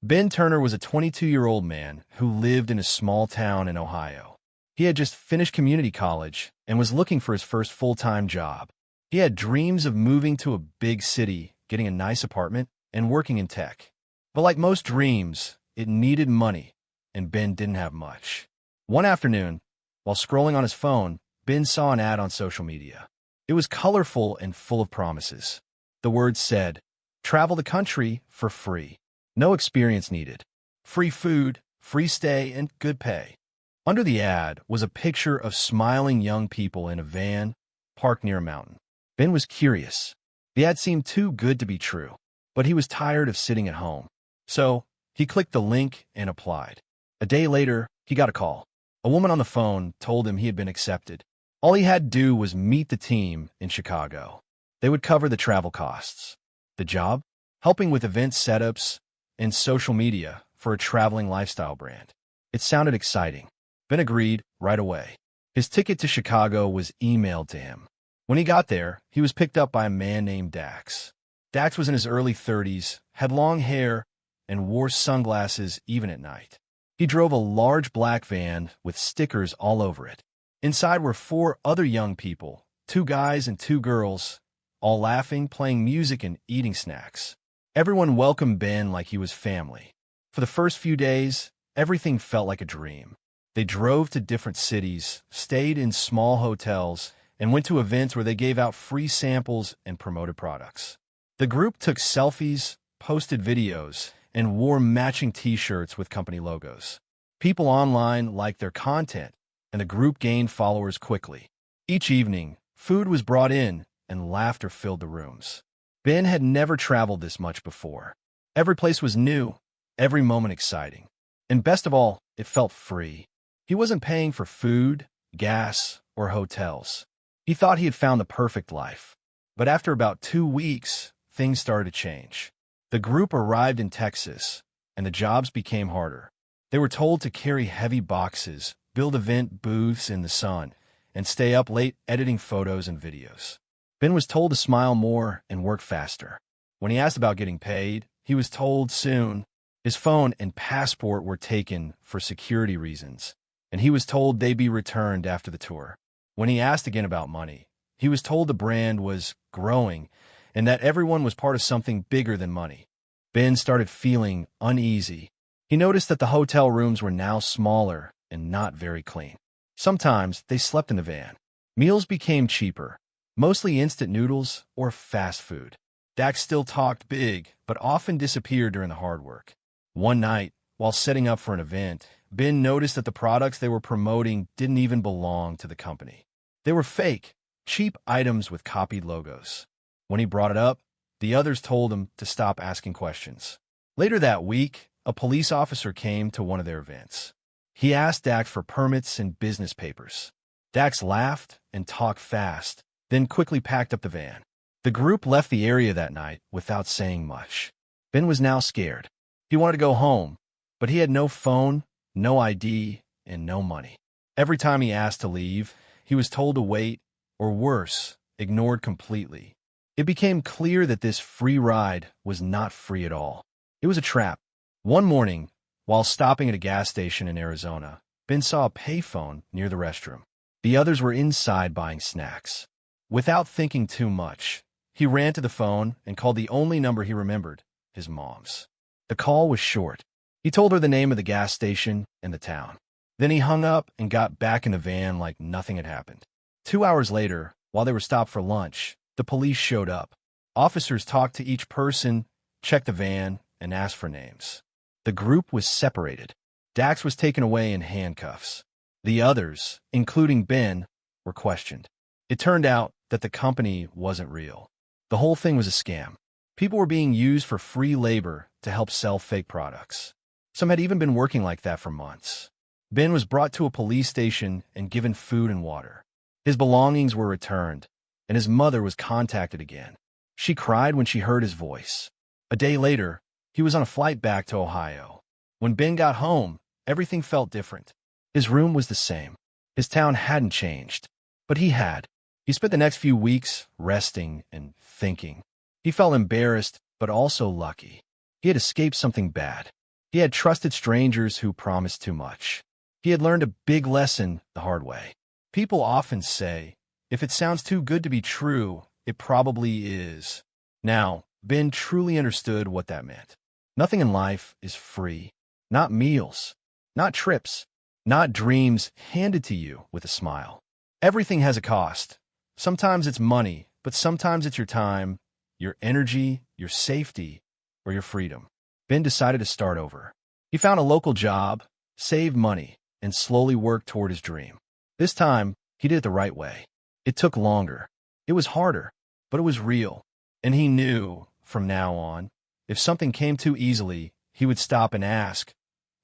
Ben Turner was a 22-year-old man who lived in a small town in Ohio. He had just finished community college and was looking for his first full-time job. He had dreams of moving to a big city, getting a nice apartment, and working in tech. But like most dreams, it needed money, and Ben didn't have much. One afternoon, while scrolling on his phone, Ben saw an ad on social media. It was colorful and full of promises. The words said, "Travel the country for free. No experience needed. Free food, free stay, and good pay." Under the ad was a picture of smiling young people in a van parked near a mountain. Ben was curious. The ad seemed too good to be true, but he was tired of sitting at home. So he clicked the link and applied. A day later, he got a call. A woman on the phone told him he had been accepted. All he had to do was meet the team in Chicago. They would cover the travel costs. The job? Helping with event setups and social media for a traveling lifestyle brand. It sounded exciting. Ben agreed right away. His ticket to Chicago was emailed to him. When he got there, he was picked up by a man named Dax. Dax was in his early 30s, had long hair, and wore sunglasses even at night. He drove a large black van with stickers all over it. Inside were 4 other young people, 2 guys and 2 girls, all laughing, playing music, and eating snacks. Everyone welcomed Ben like he was family. For the first few days, everything felt like a dream. They drove to different cities, stayed in small hotels, and went to events where they gave out free samples and promoted products. The group took selfies, posted videos, and wore matching t-shirts with company logos. People online liked their content, and the group gained followers quickly. Each evening, food was brought in, and laughter filled the rooms. Ben had never traveled this much before. Every place was new, every moment exciting. And best of all, it felt free. He wasn't paying for food, gas, or hotels. He thought he had found the perfect life. But after about 2 weeks, things started to change. The group arrived in Texas, and the jobs became harder. They were told to carry heavy boxes, build event booths in the sun, and stay up late editing photos and videos. Ben was told to smile more and work faster. When he asked about getting paid, he was told soon. His phone and passport were taken for security reasons, and he was told they'd be returned after the tour. When he asked again about money, he was told the brand was growing and that everyone was part of something bigger than money. Ben started feeling uneasy. He noticed that the hotel rooms were now smaller and not very clean. Sometimes they slept in the van. Meals became cheaper, mostly instant noodles or fast food. Dax still talked big, but often disappeared during the hard work. One night, while setting up for an event, Ben noticed that the products they were promoting didn't even belong to the company. They were fake, cheap items with copied logos. When he brought it up, the others told him to stop asking questions. Later that week, a police officer came to one of their events. He asked Dax for permits and business papers. Dax laughed and talked fast, then quickly packed up the van. The group left the area that night without saying much. Ben was now scared. He wanted to go home, but he had no phone, no ID, and no money. Every time he asked to leave, he was told to wait, or worse, ignored completely. It became clear that this free ride was not free at all. It was a trap. One morning, while stopping at a gas station in Arizona, Ben saw a payphone near the restroom. The others were inside buying snacks. Without thinking too much, he ran to the phone and called the only number he remembered, his mom's. The call was short. He told her the name of the gas station and the town. Then he hung up and got back in the van like nothing had happened. 2 hours later, while they were stopped for lunch, the police showed up. Officers talked to each person, checked the van, and asked for names. The group was separated. Dax was taken away in handcuffs. The others, including Ben, were questioned. It turned out that the company wasn't real. The whole thing was a scam. People were being used for free labor to help sell fake products. Some had even been working like that for months. Ben was brought to a police station and given food and water. His belongings were returned, and his mother was contacted again. She cried when she heard his voice. A day later, he was on a flight back to Ohio. When Ben got home, everything felt different. His room was the same. His town hadn't changed, but he had. He spent the next few weeks resting and thinking. He felt embarrassed, but also lucky. He had escaped something bad. He had trusted strangers who promised too much. He had learned a big lesson the hard way. People often say, if it sounds too good to be true, it probably is. Now, Ben truly understood what that meant. Nothing in life is free. Not meals, not trips, not dreams handed to you with a smile. Everything has a cost. Sometimes it's money, but sometimes it's your time, your energy, your safety, or your freedom. Ben decided to start over. He found a local job, saved money, and slowly worked toward his dream. This time, he did it the right way. It took longer. It was harder, but it was real. And he knew, from now on, if something came too easily, he would stop and ask,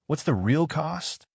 what's the real cost?